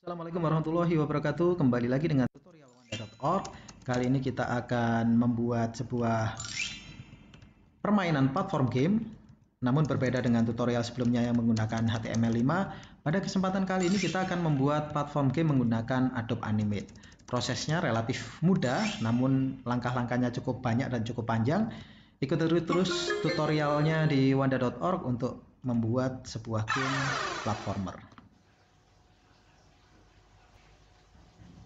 Assalamualaikum warahmatullahi wabarakatuh. Kembali lagi dengan tutorial wanda.org. Kali ini kita akan membuat sebuah permainan platform game. Namun berbeda dengan tutorial sebelumnya yang menggunakan HTML5. Pada kesempatan kali ini kita akan membuat platform game menggunakan Adobe Animate. Prosesnya relatif mudah, namun langkah-langkahnya cukup banyak dan cukup panjang. Ikuti terus tutorialnya di wanda.org untuk membuat sebuah game platformer.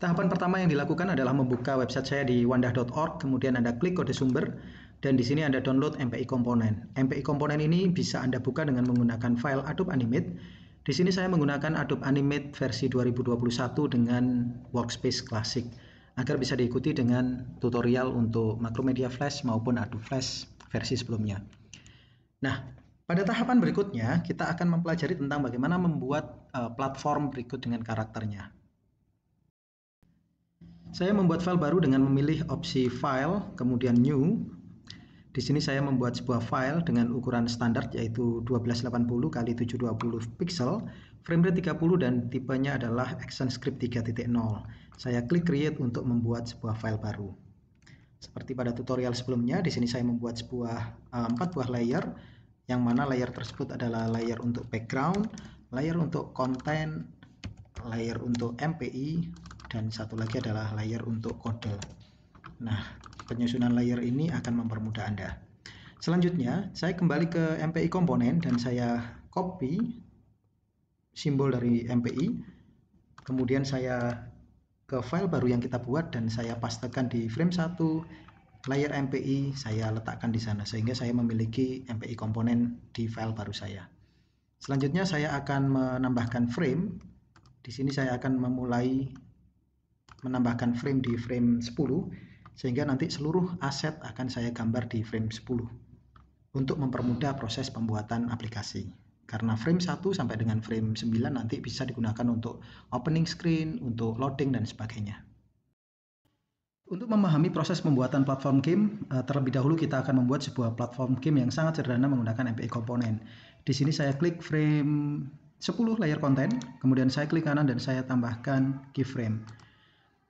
Tahapan pertama yang dilakukan adalah membuka website saya di wanda.org, kemudian Anda klik kode sumber, dan di sini Anda download MPI Component. MPI Component ini bisa Anda buka dengan menggunakan file Adobe Animate. Di sini saya menggunakan Adobe Animate versi 2021 dengan Workspace Classic, agar bisa diikuti dengan tutorial untuk Macromedia Flash maupun Adobe Flash versi sebelumnya. Nah, pada tahapan berikutnya kita akan mempelajari tentang bagaimana membuat platform berikut dengan karakternya. Saya membuat file baru dengan memilih opsi File, kemudian New. Di sini saya membuat sebuah file dengan ukuran standar yaitu 1280 x 720 pixel, frame rate 30 dan tipenya adalah ActionScript 3.0. Saya klik Create untuk membuat sebuah file baru. Seperti pada tutorial sebelumnya, di sini saya membuat 4 buah layer, yang mana layer tersebut adalah layer untuk background, layer untuk content, layer untuk MPI, dan satu lagi adalah layer untuk kode. Nah, penyusunan layer ini akan mempermudah Anda. Selanjutnya, saya kembali ke MPI komponen dan saya copy simbol dari MPI. Kemudian saya ke file baru yang kita buat dan saya pastekan di frame 1, layer MPI saya letakkan di sana sehingga saya memiliki MPI komponen di file baru saya. Selanjutnya saya akan menambahkan frame. Di sini saya akan menambahkan frame di frame 10 sehingga nanti seluruh aset akan saya gambar di frame 10 untuk mempermudah proses pembuatan aplikasi, karena frame 1 sampai dengan frame 9 nanti bisa digunakan untuk opening screen, untuk loading dan sebagainya. Untuk memahami proses pembuatan platform game, terlebih dahulu kita akan membuat sebuah platform game yang sangat sederhana menggunakan MPI komponen. Di sini saya klik frame 10 layer content, kemudian saya klik kanan dan saya tambahkan keyframe.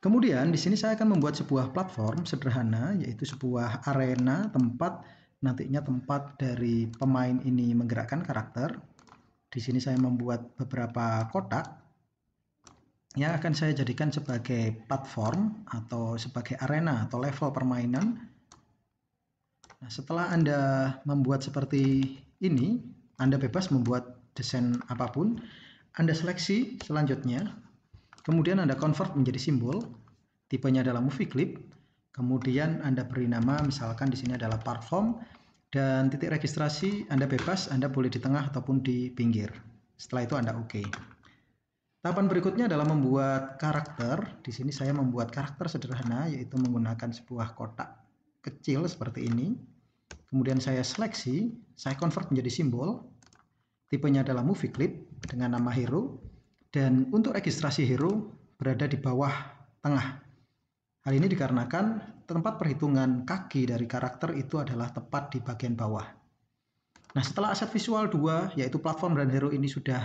Kemudian di sini saya akan membuat sebuah platform sederhana, yaitu sebuah arena nantinya tempat dari pemain ini menggerakkan karakter. Di sini saya membuat beberapa kotak yang akan saya jadikan sebagai platform atau sebagai arena atau level permainan. Nah, setelah Anda membuat seperti ini, Anda bebas membuat desain apapun. Anda seleksi selanjutnya. Kemudian Anda convert menjadi simbol, tipenya adalah movie clip, kemudian Anda beri nama, misalkan di sini adalah platform, dan titik registrasi Anda bebas, Anda boleh di tengah ataupun di pinggir. Setelah itu Anda OK. Tahapan berikutnya adalah membuat karakter. Di sini saya membuat karakter sederhana, yaitu menggunakan sebuah kotak kecil seperti ini. Kemudian saya seleksi, saya convert menjadi simbol, tipenya adalah movie clip dengan nama hero. Dan untuk registrasi hero berada di bawah tengah. Hal ini dikarenakan tempat perhitungan kaki dari karakter itu adalah tepat di bagian bawah. Nah, setelah aset visual 2 yaitu platform dan hero ini sudah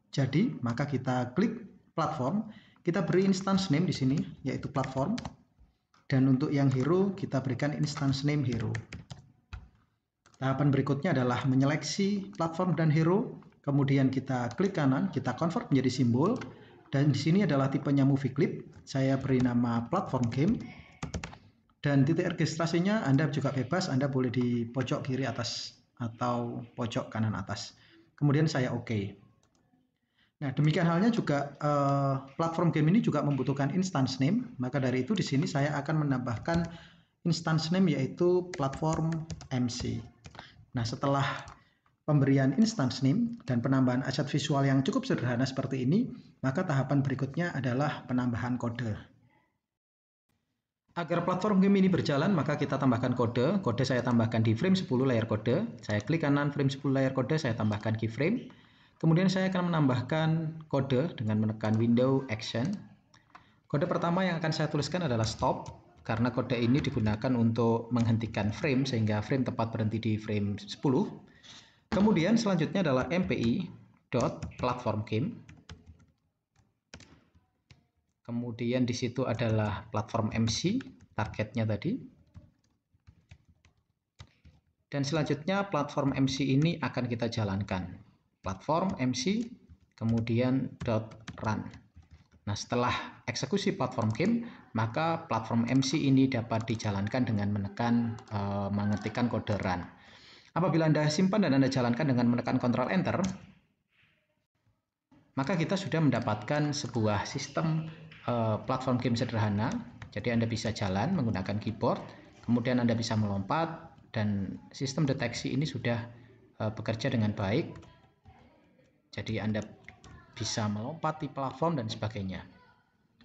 jadi, maka kita klik platform, kita beri instance name di sini yaitu platform. Dan untuk yang hero kita berikan instance name hero. Tahapan berikutnya adalah menyeleksi platform dan hero. Kemudian kita klik kanan, kita convert menjadi simbol, dan di sini adalah tipenya movie clip. Saya beri nama platform game, dan titik registrasinya Anda juga bebas, Anda boleh di pojok kiri atas atau pojok kanan atas. Kemudian saya OK. Nah, demikian halnya juga platform game ini juga membutuhkan instance name, maka dari itu di sini saya akan menambahkan instance name yaitu platform MC. Nah, setelah pemberian instance name dan penambahan aset visual yang cukup sederhana seperti ini, maka tahapan berikutnya adalah penambahan kode. Agar platform game ini berjalan, maka kita tambahkan kode. Kode saya tambahkan di frame 10 layer kode. Saya klik kanan frame 10 layer kode, saya tambahkan keyframe. Kemudian saya akan menambahkan kode dengan menekan window action. Kode pertama yang akan saya tuliskan adalah stop, karena kode ini digunakan untuk menghentikan frame sehingga frame tepat berhenti di frame 10. Kemudian selanjutnya adalah mpi.platformGame. Kemudian di situ adalah platform MC, targetnya tadi. Dan selanjutnya platform MC ini akan kita jalankan. Platform MC, kemudian .run. Nah, setelah eksekusi platform game, maka platform MC ini dapat dijalankan dengan menekan mengetikkan kode run. Apabila Anda simpan dan Anda jalankan dengan menekan Ctrl Enter, maka kita sudah mendapatkan sebuah sistem platform game sederhana. Jadi Anda bisa jalan menggunakan keyboard, kemudian Anda bisa melompat, dan sistem deteksi ini sudah bekerja dengan baik. Jadi Anda bisa melompat di platform dan sebagainya.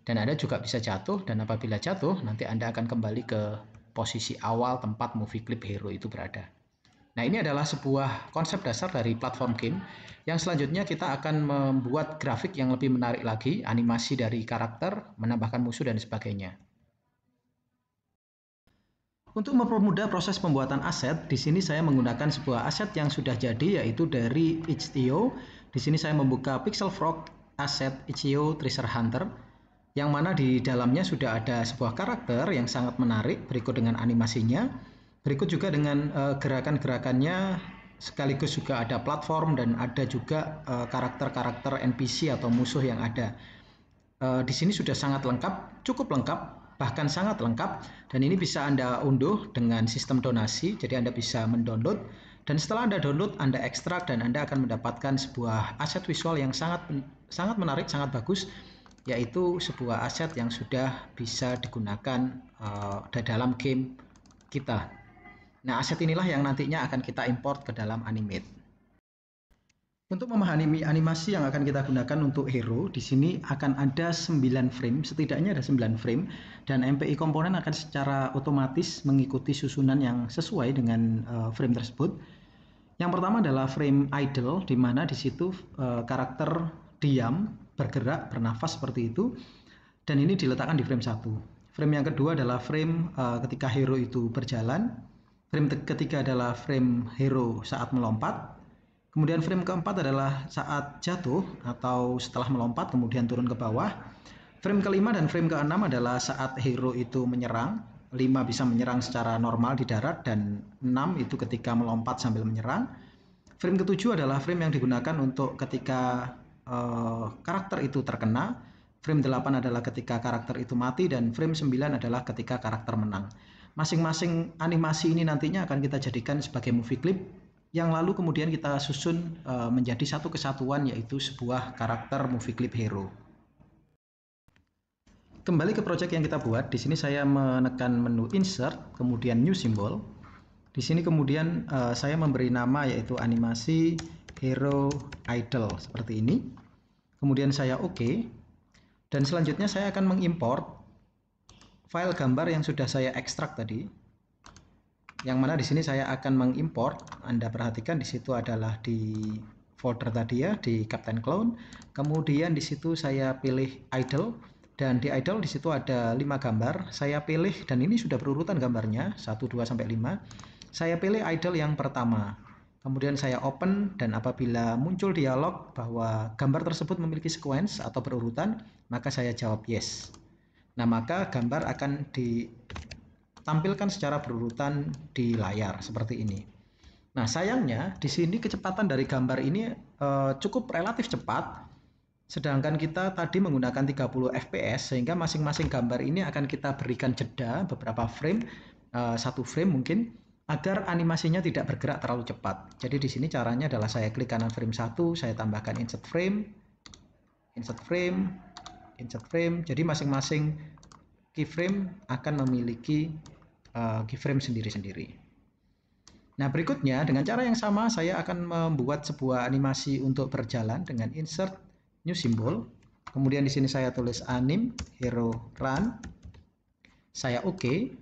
Dan Anda juga bisa jatuh, dan apabila jatuh nanti Anda akan kembali ke posisi awal tempat movie clip hero itu berada. Nah, ini adalah sebuah konsep dasar dari platform game. Yang selanjutnya kita akan membuat grafik yang lebih menarik lagi, animasi dari karakter, menambahkan musuh dan sebagainya. Untuk mempermudah proses pembuatan aset, di sini saya menggunakan sebuah aset yang sudah jadi, yaitu dari Itch.io. Di sini saya membuka Pixel Frog aset Itch.io Treasure Hunter, yang mana di dalamnya sudah ada sebuah karakter yang sangat menarik, berikut dengan animasinya, berikut juga dengan gerakan-gerakannya, sekaligus juga ada platform dan ada juga karakter-karakter NPC atau musuh yang ada. Di sini sudah sangat lengkap, cukup lengkap, bahkan sangat lengkap, dan ini bisa Anda unduh dengan sistem donasi. Jadi Anda bisa mendownload, dan setelah Anda download, Anda ekstrak, dan Anda akan mendapatkan sebuah aset visual yang sangat menarik, sangat bagus, yaitu sebuah aset yang sudah bisa digunakan dalam game kita. Nah, aset inilah yang nantinya akan kita import ke dalam Animate. Untuk memahami animasi yang akan kita gunakan untuk hero, di sini akan ada 9 frame, setidaknya ada 9 frame, dan MPI komponen akan secara otomatis mengikuti susunan yang sesuai dengan frame tersebut. Yang pertama adalah frame idle, di mana di situ karakter diam, bergerak, bernafas seperti itu, dan ini diletakkan di frame 1. Frame yang kedua adalah frame ketika hero itu berjalan. Frame ketiga adalah frame hero saat melompat. Kemudian frame keempat adalah saat jatuh atau setelah melompat kemudian turun ke bawah. Frame kelima dan frame keenam adalah saat hero itu menyerang. 5 bisa menyerang secara normal di darat, dan 6 itu ketika melompat sambil menyerang. Frame ketujuh adalah frame yang digunakan untuk ketika karakter itu terkena. Frame 8 adalah ketika karakter itu mati, dan frame 9 adalah ketika karakter menang. Masing-masing animasi ini nantinya akan kita jadikan sebagai movie clip, yang lalu kemudian kita susun menjadi satu kesatuan, yaitu sebuah karakter movie clip hero. Kembali ke project yang kita buat, di sini saya menekan menu Insert, kemudian New Symbol. Di sini kemudian saya memberi nama yaitu animasi hero idle seperti ini. Kemudian saya OK. Dan selanjutnya saya akan mengimport file gambar yang sudah saya ekstrak tadi. Yang mana di sini saya akan mengimport, Anda perhatikan di situ adalah di folder tadi ya, di Captain Clown. Kemudian di situ saya pilih idle, dan di idle di situ ada 5 gambar. Saya pilih, dan ini sudah berurutan gambarnya 1, 2 sampai 5. Saya pilih idle yang pertama. Kemudian saya open, dan apabila muncul dialog bahwa gambar tersebut memiliki sequence atau berurutan, maka saya jawab yes. Nah, maka gambar akan ditampilkan secara berurutan di layar seperti ini. Nah, sayangnya di sini kecepatan dari gambar ini cukup relatif cepat, sedangkan kita tadi menggunakan 30 fps, sehingga masing-masing gambar ini akan kita berikan jeda beberapa frame, 1 frame mungkin, agar animasinya tidak bergerak terlalu cepat. Jadi di sini caranya adalah saya klik kanan frame 1, saya tambahkan insert frame, insert frame, insert frame. Jadi masing-masing keyframe akan memiliki keyframe sendiri-sendiri. Nah, berikutnya dengan cara yang sama saya akan membuat sebuah animasi untuk berjalan dengan insert new symbol. Kemudian di sini saya tulis anim hero run. Saya OK.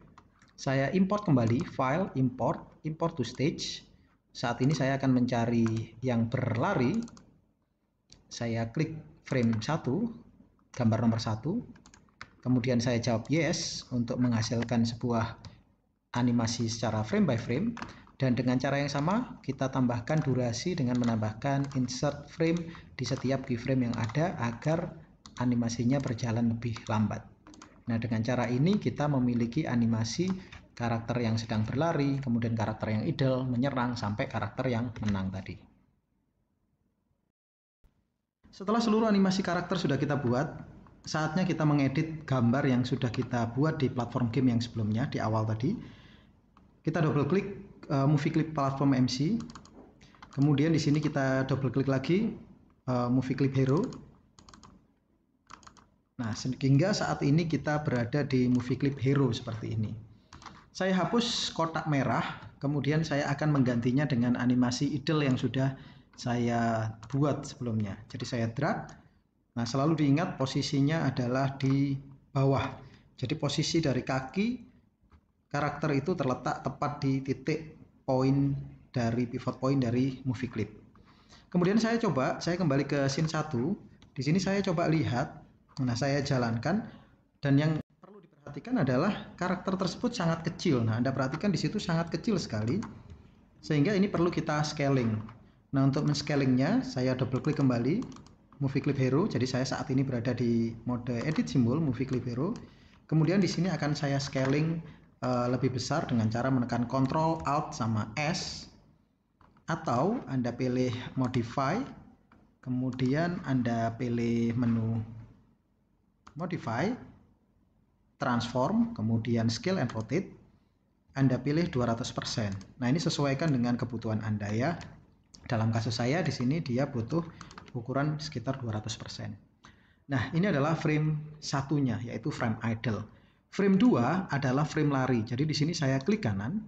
Saya import kembali file import to stage. Saat ini saya akan mencari yang berlari. Saya klik frame 1, gambar nomor 1. Kemudian saya jawab yes untuk menghasilkan sebuah animasi secara frame by frame. Dan dengan cara yang sama kita tambahkan durasi dengan menambahkan insert frame di setiap keyframe yang ada, agar animasinya berjalan lebih lambat. Nah, dengan cara ini kita memiliki animasi karakter yang sedang berlari, kemudian karakter yang idle, menyerang, sampai karakter yang menang tadi. Setelah seluruh animasi karakter sudah kita buat, saatnya kita mengedit gambar yang sudah kita buat di platform game yang sebelumnya, di awal tadi. Kita double klik movie clip platform MC. Kemudian di sini kita double klik lagi movie clip hero. Nah, sehingga saat ini kita berada di movie clip hero seperti ini. Saya hapus kotak merah, kemudian saya akan menggantinya dengan animasi idle yang sudah saya buat sebelumnya. Jadi saya drag. Nah, selalu diingat posisinya adalah di bawah. Jadi posisi dari kaki karakter itu terletak tepat di titik poin dari pivot point dari movie clip. Kemudian saya kembali ke scene 1. Di sini saya coba lihat. Nah, saya jalankan, dan yang perlu diperhatikan adalah karakter tersebut sangat kecil. Nah, Anda perhatikan di situ sangat kecil sekali, sehingga ini perlu kita scaling. Nah, untuk men-scalingnya saya double klik kembali movie clip hero. Jadi saya saat ini berada di mode edit simbol movie clip hero. Kemudian di sini akan saya scaling lebih besar dengan cara menekan Ctrl Alt sama S, atau Anda pilih modify, kemudian Anda pilih menu modify, transform, kemudian scale and rotate, Anda pilih 200%. Nah, ini sesuaikan dengan kebutuhan Anda ya. Dalam kasus saya di sini dia butuh ukuran sekitar 200%. Nah, ini adalah frame satunya, yaitu frame idle. Frame 2 adalah frame lari. Jadi di sini saya klik kanan,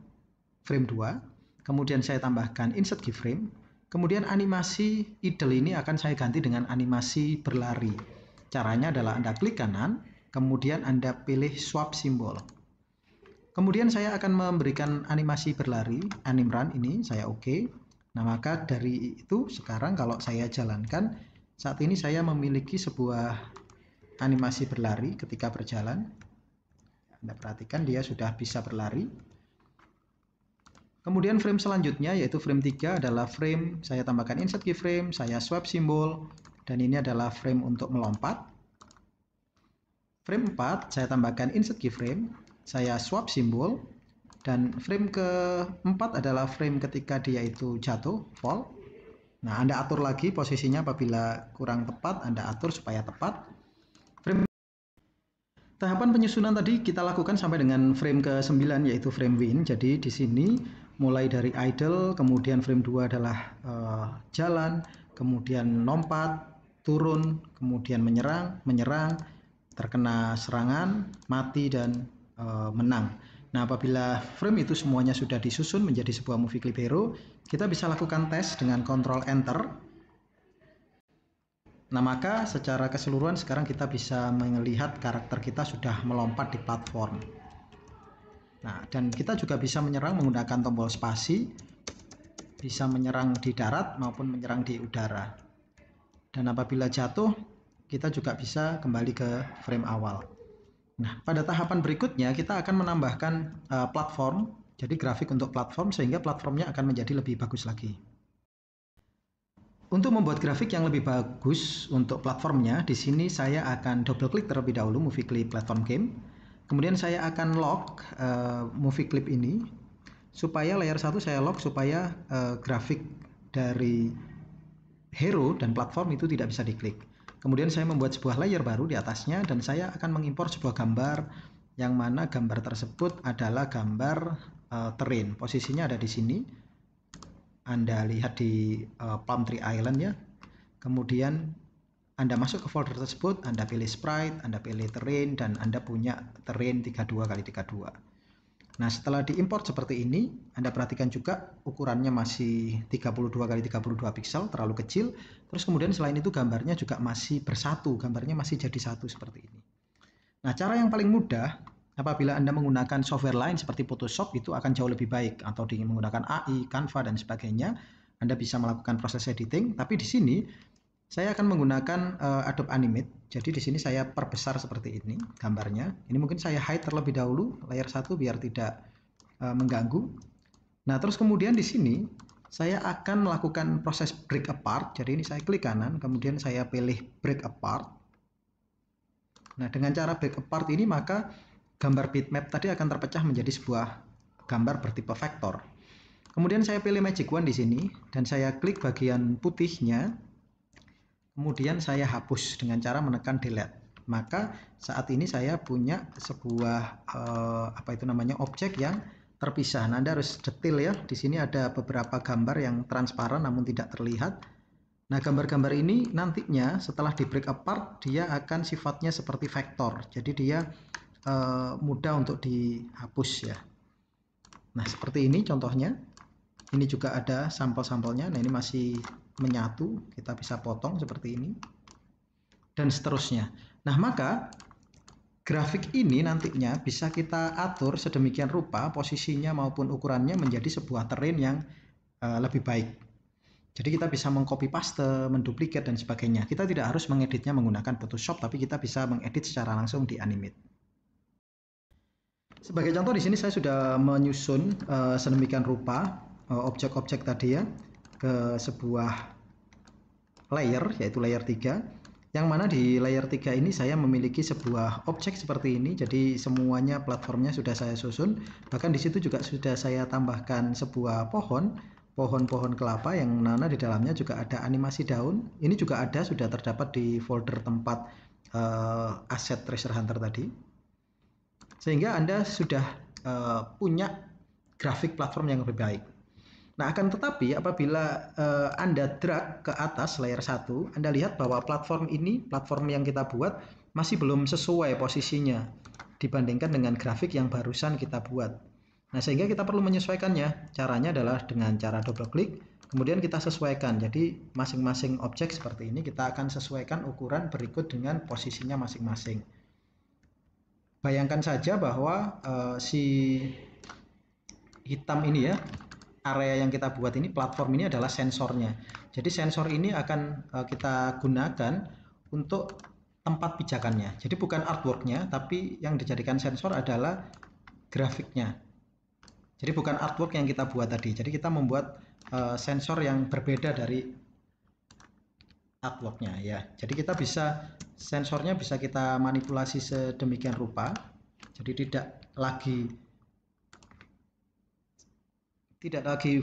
frame 2, kemudian saya tambahkan insert keyframe, kemudian animasi idle ini akan saya ganti dengan animasi berlari. Caranya adalah Anda klik kanan, kemudian Anda pilih swap simbol. Kemudian saya akan memberikan animasi berlari, anim run ini, saya oke. Nah, maka dari itu sekarang kalau saya jalankan, saat ini saya memiliki sebuah animasi berlari ketika berjalan. Anda perhatikan dia sudah bisa berlari. Kemudian frame selanjutnya yaitu frame 3 adalah frame, saya tambahkan insert keyframe, saya swap simbol, dan ini adalah frame untuk melompat. Frame 4 saya tambahkan insert keyframe, saya swap simbol, dan frame keempat adalah frame ketika dia itu jatuh, fall. Nah, Anda atur lagi posisinya apabila kurang tepat, Anda atur supaya tepat. Tahapan penyusunan tadi kita lakukan sampai dengan frame ke-9 yaitu frame win. Jadi di sini mulai dari idle, kemudian frame 2 adalah jalan, kemudian lompat, turun, kemudian menyerang, terkena serangan, mati, dan menang. Nah, apabila frame itu semuanya sudah disusun menjadi sebuah movie clip hero, kita bisa lakukan tes dengan Ctrl Enter. Nah, maka secara keseluruhan sekarang kita bisa melihat karakter kita sudah melompat di platform. Nah, dan kita juga bisa menyerang menggunakan tombol spasi, bisa menyerang di darat maupun menyerang di udara. Dan apabila jatuh, kita juga bisa kembali ke frame awal. Nah, pada tahapan berikutnya kita akan menambahkan platform, jadi grafik untuk platform, sehingga platformnya akan menjadi lebih bagus lagi. Untuk membuat grafik yang lebih bagus untuk platformnya, di sini saya akan double klik terlebih dahulu movie clip platform game. Kemudian saya akan lock movie clip ini, supaya layer 1 saya lock supaya grafik dari hero dan platform itu tidak bisa diklik. Kemudian saya membuat sebuah layer baru di atasnya, dan saya akan mengimpor sebuah gambar yang mana gambar tersebut adalah gambar terrain. Posisinya ada di sini. Anda lihat di Palm Tree Island ya. Kemudian Anda masuk ke folder tersebut, Anda pilih sprite, Anda pilih terrain, dan Anda punya terrain 32x32. Nah, setelah diimport seperti ini, Anda perhatikan juga ukurannya masih 32x32 pixel, terlalu kecil. Terus kemudian selain itu gambarnya juga masih bersatu, gambarnya masih jadi satu seperti ini. Nah, cara yang paling mudah apabila Anda menggunakan software lain seperti Photoshop itu akan jauh lebih baik, atau menggunakan AI, Canva, dan sebagainya, Anda bisa melakukan proses editing. Tapi di sini saya akan menggunakan Adobe Animate. Jadi di sini saya perbesar seperti ini gambarnya. Ini mungkin saya hide terlebih dahulu layer 1 biar tidak mengganggu. Nah, terus kemudian di sini saya akan melakukan proses break apart. Jadi ini saya klik kanan, kemudian saya pilih break apart. Nah, dengan cara break apart ini maka gambar bitmap tadi akan terpecah menjadi sebuah gambar bertipe vektor. Kemudian saya pilih Magic Wand di sini dan saya klik bagian putihnya. Kemudian saya hapus dengan cara menekan delete. Maka saat ini saya punya sebuah objek yang terpisah. Nah, Anda harus detail ya. Di sini ada beberapa gambar yang transparan namun tidak terlihat. Nah, gambar-gambar ini nantinya setelah di break apart dia akan sifatnya seperti vektor. Jadi dia mudah untuk dihapus ya. Nah, seperti ini contohnya. Ini juga ada sampel-sampelnya. Nah, ini masih menyatu, kita bisa potong seperti ini dan seterusnya. Nah, maka grafik ini nantinya bisa kita atur sedemikian rupa posisinya maupun ukurannya menjadi sebuah terrain yang lebih baik. Jadi kita bisa mengcopy paste, menduplikat dan sebagainya. Kita tidak harus mengeditnya menggunakan Photoshop, tapi kita bisa mengedit secara langsung di Animate. Sebagai contoh di sini saya sudah menyusun sedemikian rupa objek-objek tadi ya ke sebuah layer, yaitu layer 3, yang mana di layer 3 ini saya memiliki sebuah objek seperti ini. Jadi semuanya platformnya sudah saya susun, bahkan di situ juga sudah saya tambahkan sebuah pohon kelapa yang mana di dalamnya juga ada animasi daun. Ini juga ada, sudah terdapat di folder tempat aset Treasure Hunter tadi, sehingga Anda sudah punya grafik platform yang lebih baik. Nah, akan tetapi apabila Anda drag ke atas layer 1, Anda lihat bahwa platform yang kita buat masih belum sesuai posisinya dibandingkan dengan grafik yang barusan kita buat. Nah, sehingga kita perlu menyesuaikannya. Caranya adalah dengan cara double klik, kemudian kita sesuaikan. Jadi masing-masing objek seperti ini kita akan sesuaikan ukuran berikut dengan posisinya masing-masing. Bayangkan saja bahwa si hitam ini ya, area yang kita buat ini, platform ini adalah sensornya. Jadi sensor ini akan kita gunakan untuk tempat pijakannya. Jadi bukan artworknya, tapi yang dijadikan sensor adalah grafiknya. Jadi bukan artwork yang kita buat tadi. Jadi kita membuat sensor yang berbeda dari artworknya ya. Jadi kita bisa, sensornya bisa kita manipulasi sedemikian rupa. Jadi tidak lagi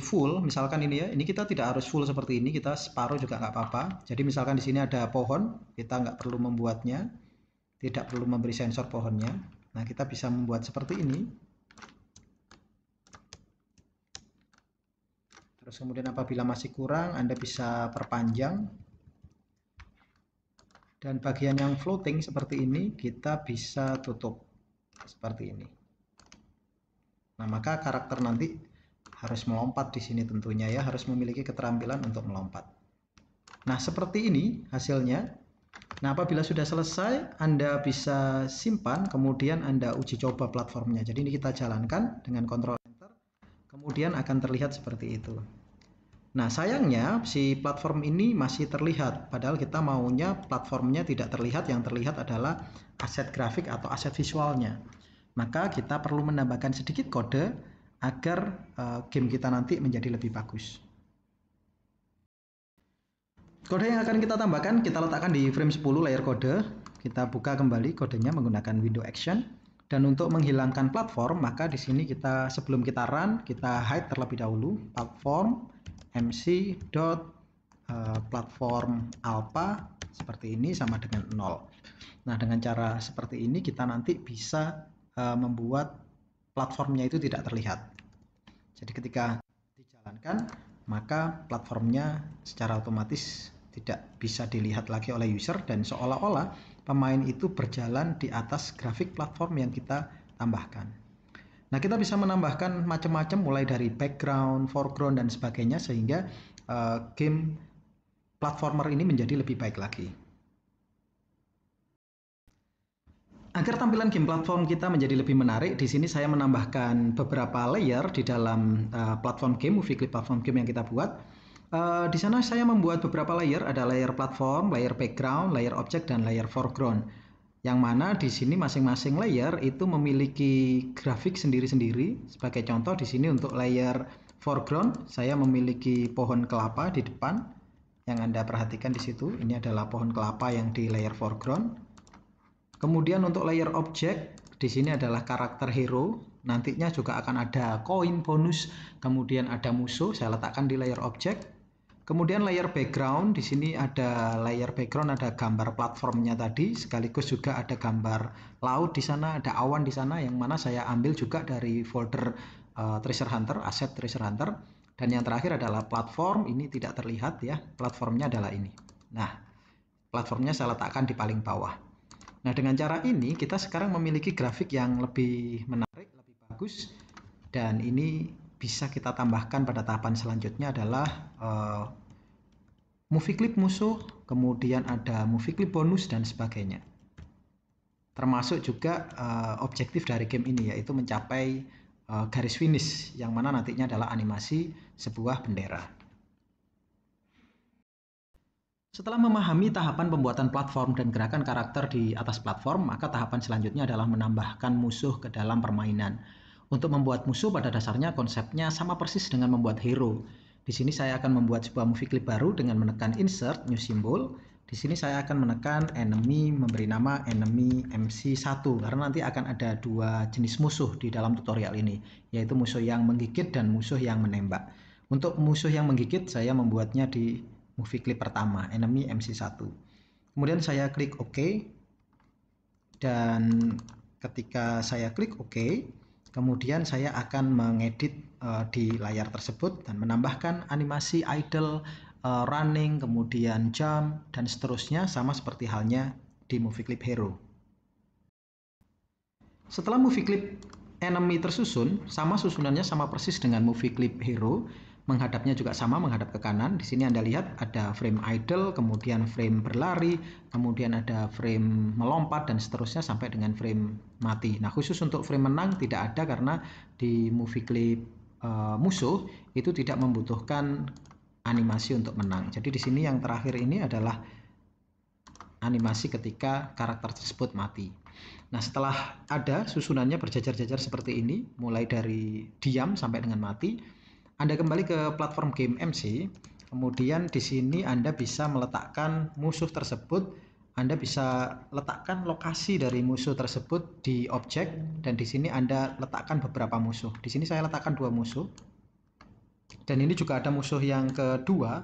full, misalkan ini ya, ini kita tidak harus full seperti ini, kita separuh juga nggak apa-apa. Jadi misalkan di sini ada pohon, kita nggak perlu membuatnya, tidak perlu memberi sensor pohonnya. Nah, kita bisa membuat seperti ini. Terus kemudian apabila masih kurang, Anda bisa perpanjang. Dan bagian yang floating seperti ini, kita bisa tutup seperti ini. Nah, maka karakter nanti harus melompat di sini tentunya ya, harus memiliki keterampilan untuk melompat. Nah, seperti ini hasilnya. Nah, apabila sudah selesai, Anda bisa simpan, kemudian Anda uji coba platformnya. Jadi ini kita jalankan dengan Ctrl Enter, kemudian akan terlihat seperti itu. Nah, sayangnya si platform ini masih terlihat, padahal kita maunya platformnya tidak terlihat, yang terlihat adalah aset grafik atau aset visualnya. Maka kita perlu menambahkan sedikit kode agar game kita nanti menjadi lebih bagus. Kode yang akan kita tambahkan, kita letakkan di frame 10 layer kode. Kita buka kembali kodenya menggunakan window action. Dan untuk menghilangkan platform, maka di sini kita, sebelum kita run, kita hide terlebih dahulu platform mc.platform alpha seperti ini sama dengan 0. Nah, dengan cara seperti ini kita nanti bisa membuat platformnya itu tidak terlihat. Jadi ketika dijalankan, maka platformnya secara otomatis tidak bisa dilihat lagi oleh user dan seolah-olah pemain itu berjalan di atas grafik platform yang kita tambahkan. Nah, kita bisa menambahkan macam-macam mulai dari background, foreground dan sebagainya sehingga game platformer ini menjadi lebih baik lagi. Agar tampilan game platform kita menjadi lebih menarik, di sini saya menambahkan beberapa layer di dalam platform game, movie clip platform game yang kita buat. Di sana saya membuat beberapa layer, ada layer platform, layer background, layer object, dan layer foreground. Yang mana di sini masing-masing layer itu memiliki grafik sendiri-sendiri. Sebagai contoh di sini untuk layer foreground, saya memiliki pohon kelapa di depan. Yang Anda perhatikan di situ, ini adalah pohon kelapa yang di layer foreground. Kemudian untuk layer object, di sini adalah karakter hero. Nantinya juga akan ada koin bonus, kemudian ada musuh, saya letakkan di layer object. Kemudian layer background, di sini ada layer background, ada gambar platformnya tadi, sekaligus juga ada gambar laut di sana, ada awan di sana, yang mana saya ambil juga dari folder Treasure Hunter, aset Treasure Hunter. Dan yang terakhir adalah platform, ini tidak terlihat ya, platformnya adalah ini. Nah, platformnya saya letakkan di paling bawah. Nah, dengan cara ini kita sekarang memiliki grafik yang lebih menarik, lebih bagus, dan ini bisa kita tambahkan pada tahapan selanjutnya adalah movie clip musuh, kemudian ada movie clip bonus dan sebagainya. Termasuk juga objektif dari game ini, yaitu mencapai garis finish, yang mana nantinya adalah animasi sebuah bendera. Setelah memahami tahapan pembuatan platform dan gerakan karakter di atas platform, maka tahapan selanjutnya adalah menambahkan musuh ke dalam permainan. Untuk membuat musuh pada dasarnya konsepnya sama persis dengan membuat hero. Di sini saya akan membuat sebuah movie clip baru dengan menekan insert new symbol. Di sini saya akan menekan enemy, memberi nama enemy MC1 karena nanti akan ada dua jenis musuh di dalam tutorial ini, yaitu musuh yang menggigit dan musuh yang menembak. Untuk musuh yang menggigit saya membuatnya di movie clip pertama, enemy MC1. Kemudian saya klik OK, dan ketika saya klik OK, kemudian saya akan mengedit di layar tersebut dan menambahkan animasi idle, running, kemudian jump, dan seterusnya, sama seperti halnya di movie clip hero. Setelah movie clip enemy tersusun, sama susunannya sama persis dengan movie clip hero. Menghadapnya juga sama, menghadap ke kanan. Di sini Anda lihat ada frame idle, kemudian frame berlari, kemudian ada frame melompat, dan seterusnya sampai dengan frame mati. Nah, khusus untuk frame menang tidak ada karena di movie clip musuh itu tidak membutuhkan animasi untuk menang. Jadi di sini yang terakhir ini adalah animasi ketika karakter tersebut mati. Nah, setelah ada susunannya berjajar-jajar seperti ini, mulai dari diam sampai dengan mati, Anda kembali ke platform game MC, kemudian di sini Anda bisa meletakkan musuh tersebut, Anda bisa letakkan lokasi dari musuh tersebut di objek, dan di sini Anda letakkan beberapa musuh. Di sini saya letakkan 2 musuh. Dan ini juga ada musuh yang kedua.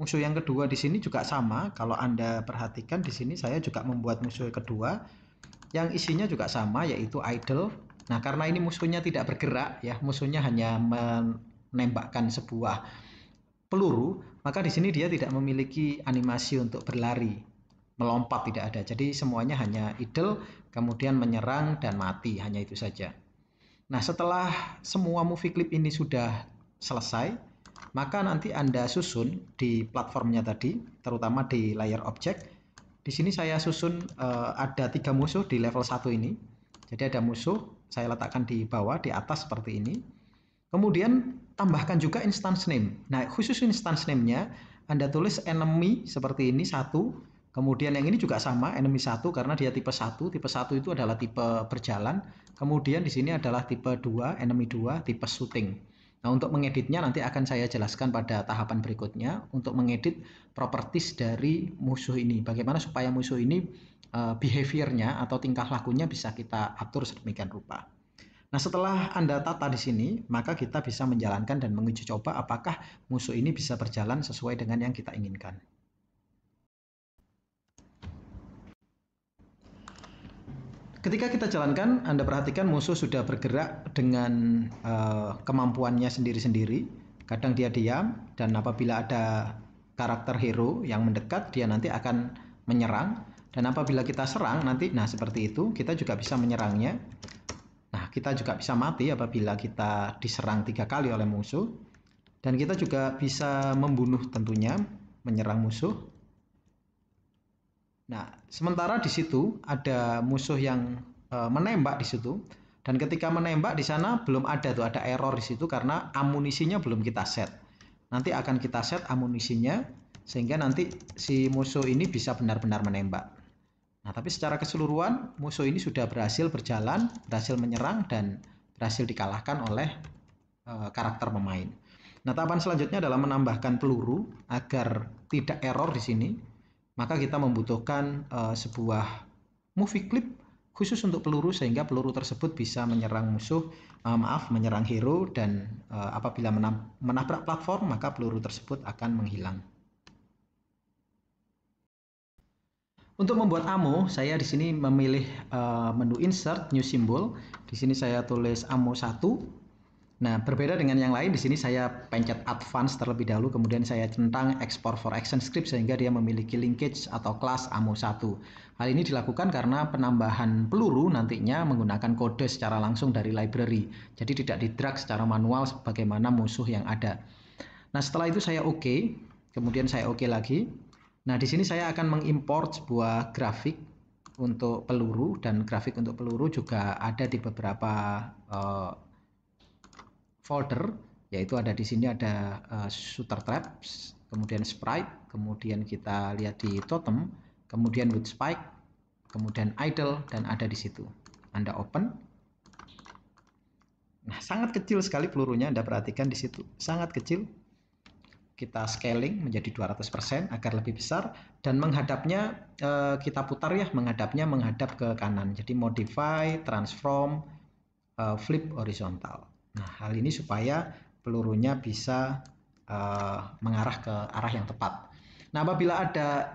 Musuh yang kedua di sini juga sama. Kalau Anda perhatikan di sini saya juga membuat musuh kedua yang isinya juga sama, yaitu idle. Nah, karena ini musuhnya tidak bergerak ya, musuhnya hanya menembakkan sebuah peluru, maka di sini dia tidak memiliki animasi untuk berlari, melompat tidak ada. Jadi semuanya hanya idle, kemudian menyerang dan mati, hanya itu saja. Nah, setelah semua movie clip ini sudah selesai, maka nanti Anda susun di platformnya tadi, terutama di layer object. Di sini saya susun ada 3 musuh di level 1 ini. Jadi ada musuh, saya letakkan di bawah, di atas seperti ini. Kemudian tambahkan juga instance name. Nah, khusus instance name-nya Anda tulis enemy seperti ini 1. Kemudian yang ini juga sama, enemy 1 karena dia tipe 1. Tipe 1 itu adalah tipe berjalan. Kemudian di sini adalah tipe 2, enemy 2, tipe shooting. Nah, untuk mengeditnya nanti akan saya jelaskan pada tahapan berikutnya untuk mengedit properties dari musuh ini. Bagaimana supaya musuh ini behavior-nya atau tingkah lakunya bisa kita atur sedemikian rupa. Nah, setelah Anda tata di sini, maka kita bisa menjalankan dan menguji coba apakah musuh ini bisa berjalan sesuai dengan yang kita inginkan. Ketika kita jalankan, Anda perhatikan musuh sudah bergerak dengan kemampuannya sendiri-sendiri. Kadang dia diam, dan apabila ada karakter hero yang mendekat, dia nanti akan menyerang. Dan apabila kita serang nanti, nah seperti itu, kita juga bisa menyerangnya. Nah, kita juga bisa mati apabila kita diserang 3 kali oleh musuh. Dan kita juga bisa membunuh tentunya, menyerang musuh. Nah, sementara di situ ada musuh yang menembak di situ. Dan ketika menembak di sana belum ada tuh, ada error di situ karena amunisinya belum kita set. Nanti akan kita set amunisinya sehingga nanti si musuh ini bisa benar-benar menembak. Nah, tapi secara keseluruhan musuh ini sudah berhasil berjalan, berhasil menyerang, dan berhasil dikalahkan oleh karakter pemain. Nah, tahapan selanjutnya adalah menambahkan peluru agar tidak error di sini. Maka kita membutuhkan sebuah movie clip khusus untuk peluru sehingga peluru tersebut bisa menyerang musuh, menyerang hero, dan apabila menabrak platform maka peluru tersebut akan menghilang. Untuk membuat ammo, saya di sini memilih menu insert new symbol. Di sini saya tulis ammo 1. Nah, berbeda dengan yang lain, di sini saya pencet advance terlebih dahulu, kemudian saya centang export for action script sehingga dia memiliki linkage atau kelas ammo 1. Hal ini dilakukan karena penambahan peluru nantinya menggunakan kode secara langsung dari library. Jadi tidak di-drag secara manual sebagaimana musuh yang ada. Nah, setelah itu saya OK, kemudian saya OK lagi. Nah, di sini saya akan mengimport sebuah grafik untuk peluru, dan grafik untuk peluru juga ada di beberapa folder, yaitu ada di sini ada shooter traps, kemudian sprite, kemudian kita lihat di totem, kemudian with spike, kemudian idle, dan ada di situ. Anda open. Nah, sangat kecil sekali pelurunya, Anda perhatikan di situ, sangat kecil. Kita scaling menjadi 200% agar lebih besar, dan menghadapnya kita putar ya, menghadap ke kanan. Jadi modify, transform, flip horizontal. Nah, hal ini supaya pelurunya bisa mengarah ke arah yang tepat. Nah, apabila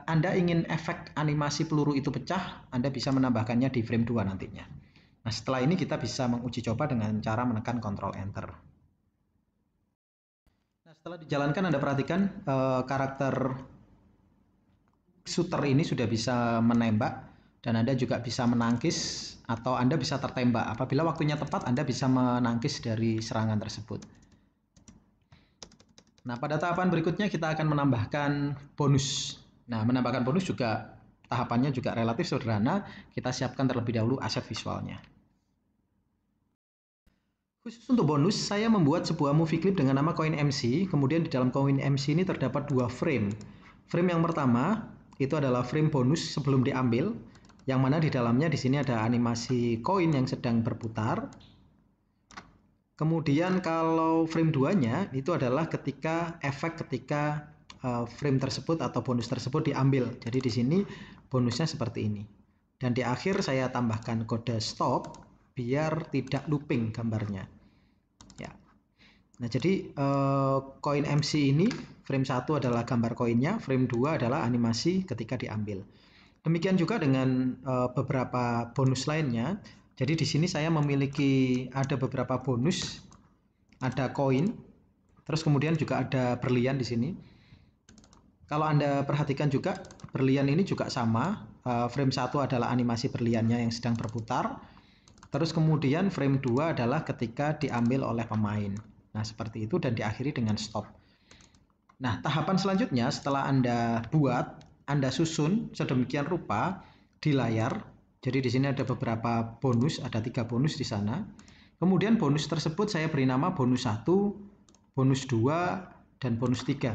Anda ingin efek animasi peluru itu pecah, Anda bisa menambahkannya di frame 2 nantinya. Nah, setelah ini kita bisa menguji coba dengan cara menekan Ctrl Enter. Nah, setelah dijalankan, Anda perhatikan karakter shooter ini sudah bisa menembak, dan Anda juga bisa menangkis atau Anda bisa tertembak. Apabila waktunya tepat, Anda bisa menangkis dari serangan tersebut. Nah, pada tahapan berikutnya kita akan menambahkan bonus. Nah, menambahkan bonus juga tahapannya juga relatif sederhana. Kita siapkan terlebih dahulu aset visualnya. Khusus untuk bonus, saya membuat sebuah movie clip dengan nama Coin MC. Kemudian di dalam Coin MC ini terdapat 2 frame. Frame yang pertama itu adalah frame bonus sebelum diambil, yang mana di dalamnya di sini ada animasi koin yang sedang berputar. Kemudian kalau frame 2-nya itu adalah ketika frame tersebut atau bonus tersebut diambil. Jadi di sini bonusnya seperti ini. Dan di akhir saya tambahkan kode stop biar tidak looping gambarnya. Ya. Nah, jadi koin MC ini frame 1 adalah gambar koinnya, frame 2 adalah animasi ketika diambil. Demikian juga dengan beberapa bonus lainnya. Jadi di sini saya memiliki ada beberapa bonus, ada koin, terus kemudian juga ada berlian di sini. Kalau Anda perhatikan juga, berlian ini juga sama. Frame 1 adalah animasi berliannya yang sedang berputar. Terus kemudian frame 2 adalah ketika diambil oleh pemain. Nah, seperti itu, dan diakhiri dengan stop. Nah, tahapan selanjutnya setelah Anda buat, Anda susun sedemikian rupa di layar. Jadi di sini ada beberapa bonus, ada 3 bonus di sana. Kemudian bonus tersebut saya beri nama bonus 1, bonus 2, dan bonus 3.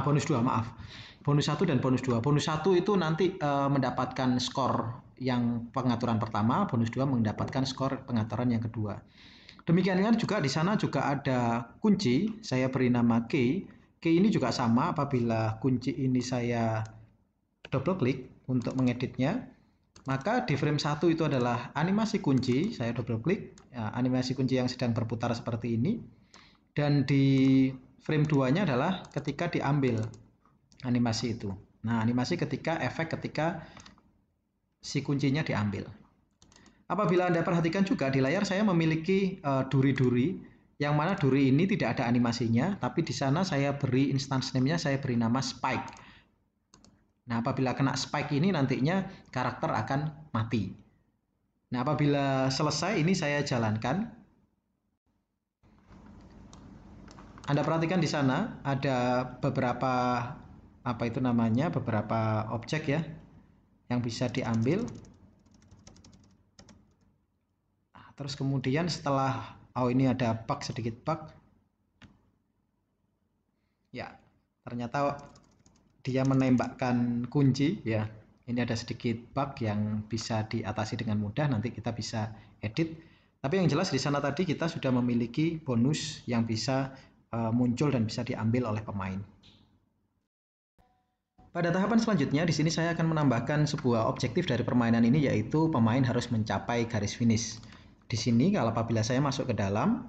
Bonus 2, maaf. Bonus 1 dan bonus 2. Bonus 1 itu nanti mendapatkan skor yang pengaturan pertama, bonus 2 mendapatkan skor pengaturan yang kedua. Demikian juga di sana juga ada kunci, saya beri nama key. Key ini juga sama, apabila kunci ini saya double klik untuk mengeditnya, maka di frame 1 itu adalah animasi kunci, saya double klik, ya, animasi kunci yang sedang berputar seperti ini. Dan di frame 2-nya adalah ketika diambil animasi itu. Nah, animasi efek ketika si kuncinya diambil. Apabila Anda perhatikan juga di layar saya memiliki duri-duri, yang mana duri ini tidak ada animasinya, tapi di sana saya beri instance name-nya, saya beri nama spike. Nah, apabila kena spike ini nantinya karakter akan mati. Nah, apabila selesai ini saya jalankan. Anda perhatikan di sana ada beberapa beberapa objek ya yang bisa diambil. Nah, terus kemudian setelah ini ada bug, sedikit bug. Ya, ternyata dia menembakkan kunci ya. Ini ada sedikit bug yang bisa diatasi dengan mudah, nanti kita bisa edit. Tapi yang jelas di sana tadi kita sudah memiliki bonus yang bisa muncul dan bisa diambil oleh pemain. Pada tahapan selanjutnya, di sini saya akan menambahkan sebuah objektif dari permainan ini, yaitu pemain harus mencapai garis finish. Di sini, kalau apabila saya masuk ke dalam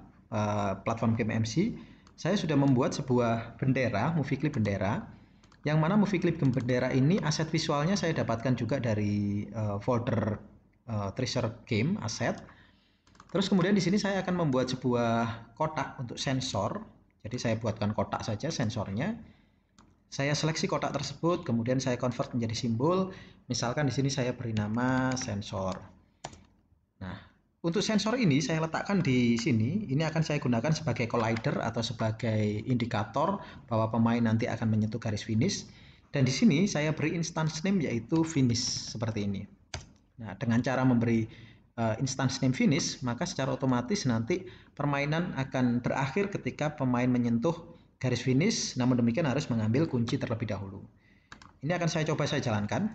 platform game MC, saya sudah membuat sebuah bendera, movie clip bendera, yang mana movie clip bendera ini aset visualnya saya dapatkan juga dari folder treasure game aset. Terus kemudian di sini saya akan membuat sebuah kotak untuk sensor. Jadi saya buatkan kotak saja sensornya. Saya seleksi kotak tersebut, kemudian saya convert menjadi simbol. Misalkan di sini saya beri nama sensor. Nah, untuk sensor ini saya letakkan di sini. Ini akan saya gunakan sebagai collider atau sebagai indikator bahwa pemain nanti akan menyentuh garis finish. Dan di sini saya beri instance name yaitu finish seperti ini. Nah, dengan cara memberi instance name finish, maka secara otomatis nanti permainan akan berakhir ketika pemain menyentuh garis finish, namun demikian harus mengambil kunci terlebih dahulu. Ini akan saya coba saya jalankan.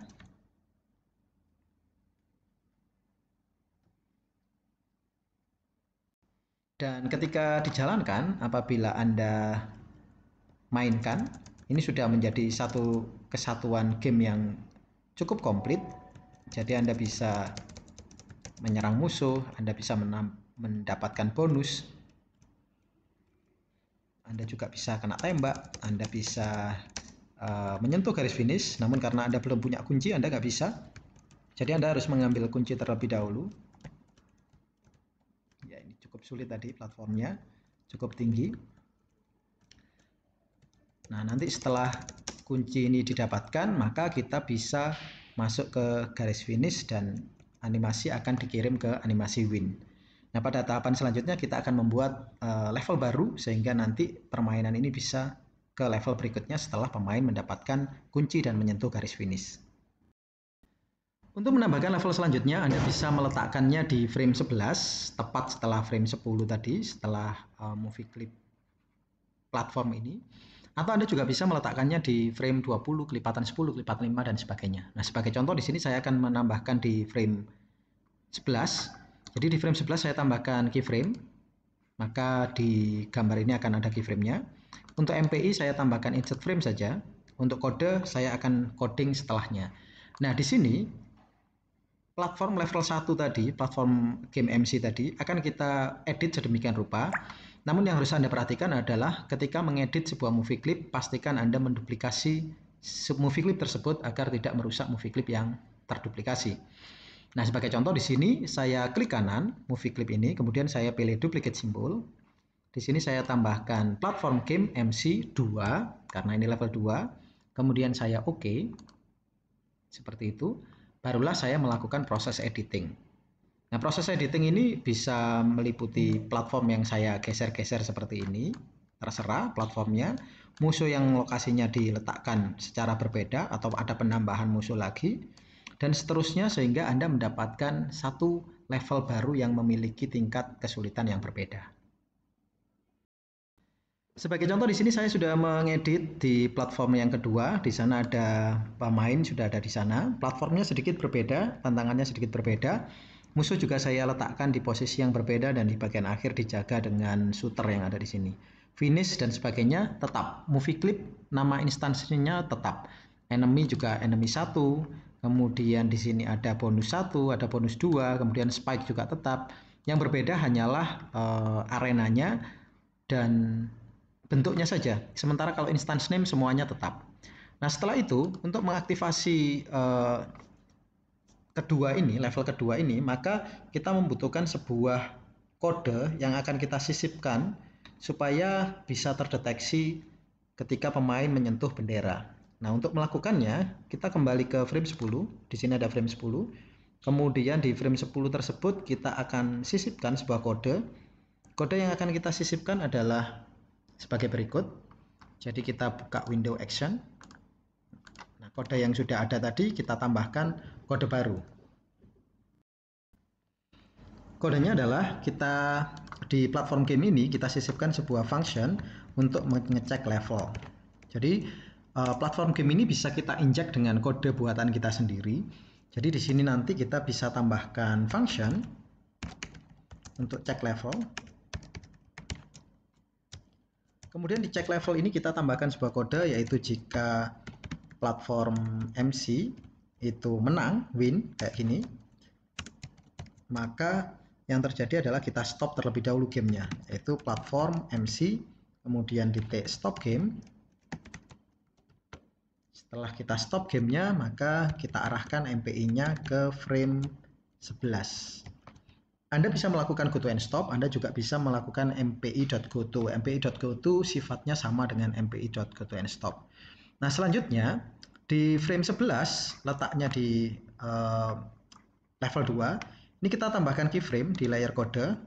Dan ketika dijalankan, apabila Anda mainkan, ini sudah menjadi satu kesatuan game yang cukup komplit. Jadi Anda bisa menyerang musuh, Anda bisa mendapatkan bonus, Anda juga bisa kena tembak, Anda bisa menyentuh garis finish, namun karena Anda belum punya kunci, Anda nggak bisa. Jadi Anda harus mengambil kunci terlebih dahulu. Ya, ini cukup sulit tadi, platformnya cukup tinggi. Nah, nanti setelah kunci ini didapatkan, maka kita bisa masuk ke garis finish dan animasi akan dikirim ke animasi win. Nah, pada tahapan selanjutnya kita akan membuat level baru sehingga nanti permainan ini bisa ke level berikutnya setelah pemain mendapatkan kunci dan menyentuh garis finish. Untuk menambahkan level selanjutnya, Anda bisa meletakkannya di frame 11, tepat setelah frame 10 tadi, setelah movie clip platform ini. Atau Anda juga bisa meletakkannya di frame 20, kelipatan 10, kelipatan 5, dan sebagainya. Nah, sebagai contoh di sini saya akan menambahkan di frame 11. Jadi di frame 11 saya tambahkan keyframe, maka di gambar ini akan ada keyframe-nya. Untuk MPI saya tambahkan insert frame saja. Untuk kode saya akan coding setelahnya. Nah, di sini platform level 1 tadi, platform game MC tadi akan kita edit sedemikian rupa. Namun yang harus Anda perhatikan adalah ketika mengedit sebuah movie clip, pastikan Anda menduplikasi movie clip tersebut agar tidak merusak movie clip yang terduplikasi. Nah, sebagai contoh di sini saya klik kanan movie clip ini, kemudian saya pilih duplicate simbol. Di sini saya tambahkan platform game MC 2 karena ini level 2. Kemudian saya OK. Seperti itu. Barulah saya melakukan proses editing. Nah, proses editing ini bisa meliputi platform yang saya geser-geser seperti ini. Terserah platformnya. Musuh yang lokasinya diletakkan secara berbeda atau ada penambahan musuh lagi. Dan seterusnya sehingga Anda mendapatkan satu level baru yang memiliki tingkat kesulitan yang berbeda. Sebagai contoh di sini saya sudah mengedit di platform yang kedua. Di sana ada pemain sudah ada di sana. Platformnya sedikit berbeda, tantangannya sedikit berbeda. Musuh juga saya letakkan di posisi yang berbeda dan di bagian akhir dijaga dengan shooter yang ada di sini. Finish dan sebagainya tetap. Movie clip nama instansinya tetap. Enemy juga enemy 1. Kemudian di sini ada bonus 1, ada bonus 2, kemudian spike juga tetap. Yang berbeda hanyalah arenanya dan bentuknya saja. Sementara kalau instance name semuanya tetap. Nah, setelah itu untuk mengaktifasi level kedua ini, maka kita membutuhkan sebuah kode yang akan kita sisipkan supaya bisa terdeteksi ketika pemain menyentuh bendera. Nah, untuk melakukannya, kita kembali ke frame 10. Di sini ada frame 10. Kemudian di frame 10 tersebut kita akan sisipkan sebuah kode. Kode yang akan kita sisipkan adalah sebagai berikut. Jadi kita buka window action. Nah, kode yang sudah ada tadi kita tambahkan kode baru. Kodenya adalah kita di platform game ini kita sisipkan sebuah function untuk mengecek level. Jadi platform game ini bisa kita injek dengan kode buatan kita sendiri. Jadi di sini nanti kita bisa tambahkan function untuk cek level. Kemudian di cek level ini kita tambahkan sebuah kode yaitu jika platform MC itu menang, win kayak gini, maka yang terjadi adalah kita stop terlebih dahulu gamenya, yaitu platform MC, kemudian titik stop game. Setelah kita stop gamenya, maka kita arahkan MPI-nya ke frame 11. Anda bisa melakukan go to and stop, Anda juga bisa melakukan mpi.goto. mpi.goto sifatnya sama dengan mpi.goto and stop. Nah, selanjutnya di frame 11 letaknya di level 2. Ini kita tambahkan keyframe di layer kode.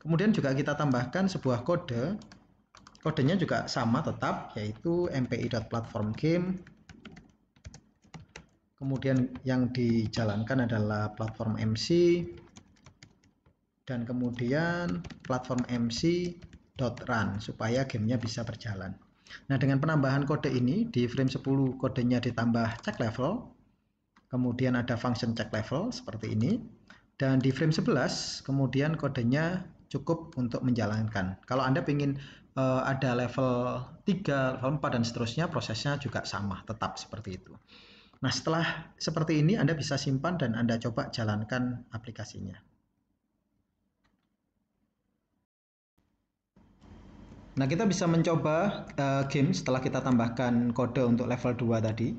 Kemudian juga kita tambahkan sebuah kode. Kodenya juga sama tetap, yaitu mpi.platformGame. Kemudian yang dijalankan adalah platform MC. Dan kemudian platform MC.run supaya gamenya bisa berjalan. Nah, dengan penambahan kode ini di frame 10 kodenya ditambah check level. Kemudian ada function check level seperti ini. Dan di frame 11 kemudian kodenya cukup untuk menjalankan. Kalau Anda ingin ada level 3, level 4 dan seterusnya, prosesnya juga sama, tetap seperti itu. Nah, setelah seperti ini Anda bisa simpan dan Anda coba jalankan aplikasinya. Nah, kita bisa mencoba game setelah kita tambahkan kode untuk level 2 tadi.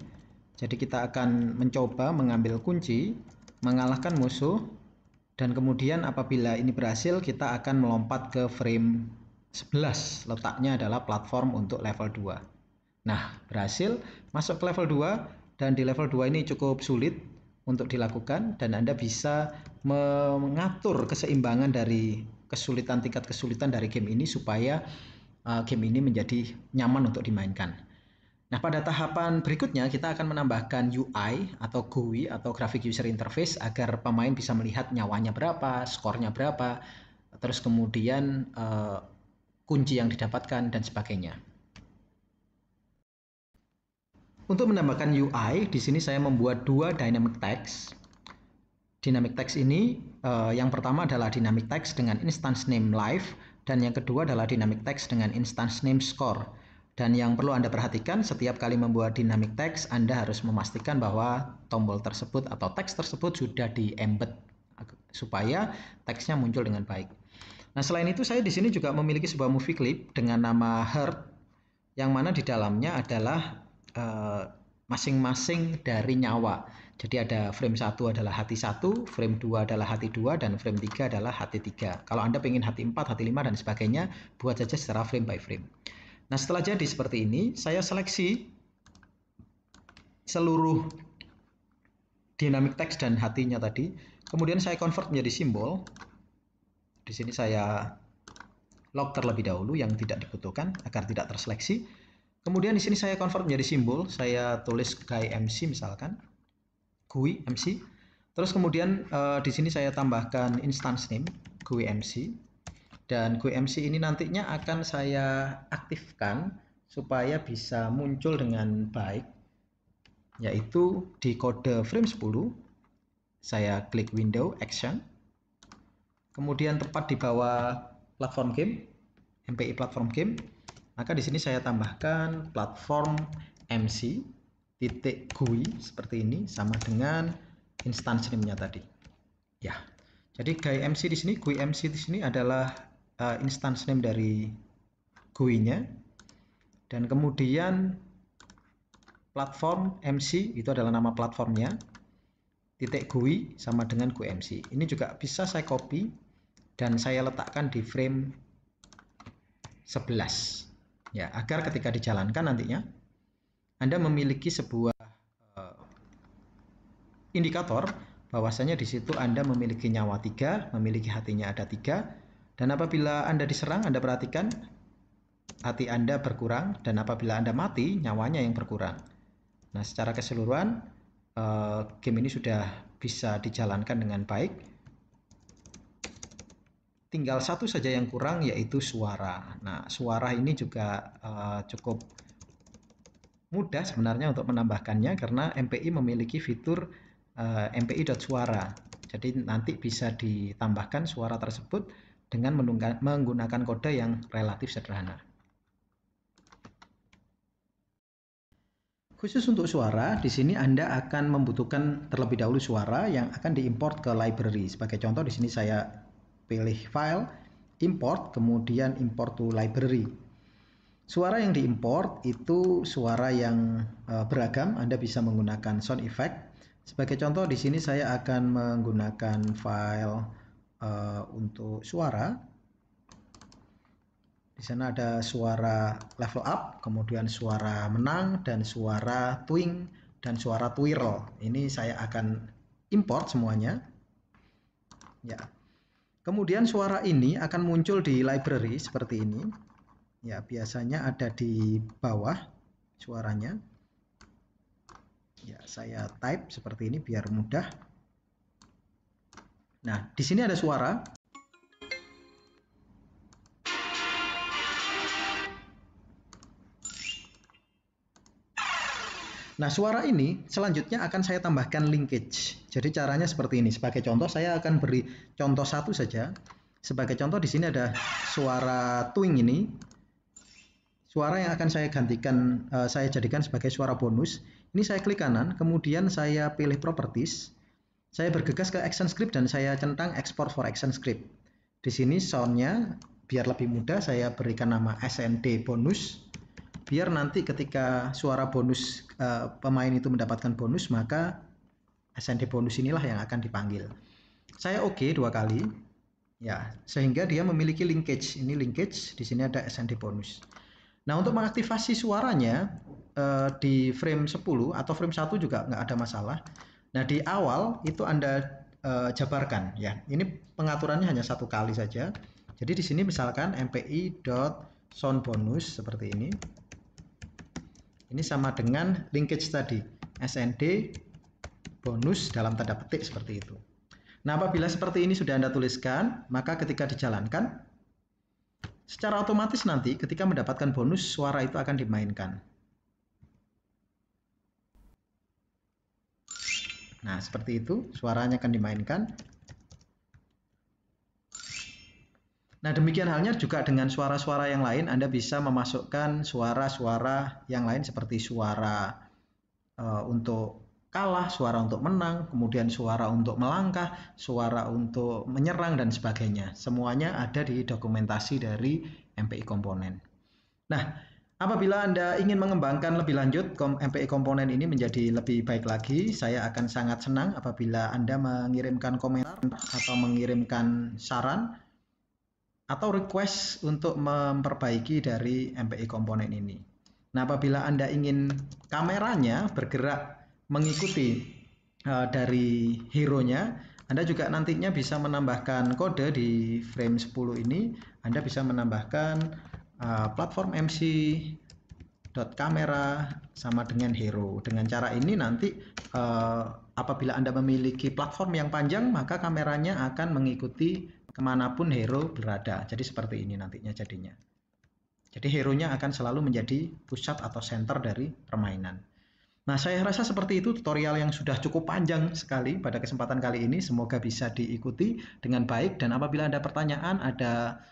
Jadi kita akan mencoba mengambil kunci, mengalahkan musuh, dan kemudian apabila ini berhasil kita akan melompat ke frame 11. Letaknya adalah platform untuk level 2. Nah, berhasil masuk ke level 2 dan di level 2 ini cukup sulit untuk dilakukan dan Anda bisa mengatur keseimbangan dari tingkat kesulitan dari game ini supaya game ini menjadi nyaman untuk dimainkan. Nah, pada tahapan berikutnya kita akan menambahkan UI atau GUI atau Graphic User Interface agar pemain bisa melihat nyawanya berapa, skornya berapa, terus kemudian kunci yang didapatkan dan sebagainya. Untuk menambahkan UI, di sini saya membuat 2 dynamic text. Dynamic text ini yang pertama adalah dynamic text dengan instance name live dan yang kedua adalah dynamic text dengan instance name score. Dan yang perlu Anda perhatikan setiap kali membuat dynamic text, Anda harus memastikan bahwa tombol tersebut atau teks tersebut sudah di-embed supaya teksnya muncul dengan baik. Nah, selain itu saya di sini juga memiliki sebuah movie clip dengan nama Heart yang mana di dalamnya adalah masing-masing dari nyawa. Jadi ada frame 1 adalah hati 1, frame 2 adalah hati 2, dan frame 3 adalah hati 3. Kalau Anda ingin hati 4, hati 5, dan sebagainya, buat saja secara frame by frame. Nah, setelah jadi seperti ini, saya seleksi seluruh dynamic text dan hatinya tadi. Kemudian saya convert menjadi simbol. Di sini saya lock terlebih dahulu yang tidak dibutuhkan agar tidak terseleksi. Kemudian di sini saya convert menjadi simbol. Saya tulis GUI MC misalkan. GUI MC. Terus kemudian di sini saya tambahkan instance name GUI MC. Dan GUI MC ini nantinya akan saya aktifkan supaya bisa muncul dengan baik, yaitu di kode frame 10 saya klik window action, kemudian tepat di bawah platform game, MPI platform game, maka di sini saya tambahkan platform MC titik GUI seperti ini sama dengan instance name-nya tadi. Ya. Jadi GUI MC di sini, GUI MC di sini adalah instance name dari GUI-nya, dan kemudian platform MC itu adalah nama platformnya, titik GUI sama dengan GUI MC. Ini juga bisa saya copy dan saya letakkan di frame 11 ya, agar ketika dijalankan nantinya Anda memiliki sebuah indikator bahwasanya di situ Anda memiliki nyawa 3, memiliki hatinya ada 3. Dan apabila Anda diserang, Anda perhatikan hati Anda berkurang, dan apabila Anda mati, nyawanya yang berkurang. Nah, secara keseluruhan game ini sudah bisa dijalankan dengan baik. Tinggal satu saja yang kurang, yaitu suara. Nah, suara ini juga cukup mudah sebenarnya untuk menambahkannya karena MPI memiliki fitur mpi.suara. Jadi nanti bisa ditambahkan suara tersebut dengan menggunakan kode yang relatif sederhana. Khusus untuk suara, di sini Anda akan membutuhkan terlebih dahulu suara yang akan diimport ke library. Sebagai contoh di sini saya pilih file, import, kemudian import to library. Suara yang diimport itu suara yang beragam. Anda bisa menggunakan sound effect. Sebagai contoh di sini saya akan menggunakan file untuk suara. Di sana ada suara level up, kemudian suara menang, dan suara twing, dan suara twirl. Ini saya akan import semuanya. Ya. Kemudian suara ini akan muncul di library seperti ini. Ya, biasanya ada di bawah suaranya. Ya, saya type seperti ini biar mudah. Nah, di sini ada suara. Nah, suara ini selanjutnya akan saya tambahkan linkage. Jadi caranya seperti ini. Sebagai contoh, saya akan beri contoh satu saja. Sebagai contoh di sini ada suara twing ini. Suara yang akan saya gantikan, saya jadikan sebagai suara bonus. Ini saya klik kanan, kemudian saya pilih properties. Saya bergegas ke ActionScript dan saya centang export for ActionScript. Di sini soundnya biar lebih mudah saya berikan nama SND bonus. Biar nanti ketika suara bonus pemain itu mendapatkan bonus, maka SND bonus inilah yang akan dipanggil. Saya oke 2 kali, ya, sehingga dia memiliki linkage. Ini linkage, di sini ada SND bonus. Nah, untuk mengaktifasi suaranya di frame 10 atau frame 1 juga nggak ada masalah. Nah, di awal itu Anda jabarkan, ya. Ini pengaturannya hanya 1 kali saja. Jadi di sini misalkan mpi.soundbonus seperti ini. Ini sama dengan linkage tadi, SND bonus dalam tanda petik seperti itu. Nah, apabila seperti ini sudah Anda tuliskan, maka ketika dijalankan, secara otomatis nanti ketika mendapatkan bonus, suara itu akan dimainkan. Nah, seperti itu, suaranya akan dimainkan. Nah, demikian halnya juga dengan suara-suara yang lain. Anda bisa memasukkan suara-suara yang lain seperti suara untuk kalah, suara untuk menang, kemudian suara untuk melangkah, suara untuk menyerang, dan sebagainya. Semuanya ada di dokumentasi dari MPI komponen. Nah, apabila Anda ingin mengembangkan lebih lanjut MPI komponen ini menjadi lebih baik lagi, saya akan sangat senang apabila Anda mengirimkan komentar atau mengirimkan saran atau request untuk memperbaiki dari MPI komponen ini. Nah, apabila Anda ingin kameranya bergerak mengikuti dari hero-nya, Anda juga nantinya bisa menambahkan kode di frame 10 ini. Anda bisa menambahkan platform MC.camera sama dengan hero. Dengan cara ini nanti apabila Anda memiliki platform yang panjang, maka kameranya akan mengikuti kemanapun hero berada. Jadi seperti ini nantinya jadinya. Jadi hero-nya akan selalu menjadi pusat atau center dari permainan. Nah, saya rasa seperti itu tutorial yang sudah cukup panjang sekali pada kesempatan kali ini. Semoga bisa diikuti dengan baik, dan apabila ada pertanyaan, ada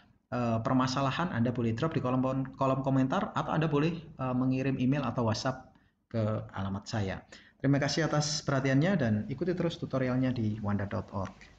permasalahan, Anda boleh drop di kolom komentar, atau Anda boleh mengirim email atau WhatsApp ke alamat saya. Terima kasih atas perhatiannya dan ikuti terus tutorialnya di wanda.org.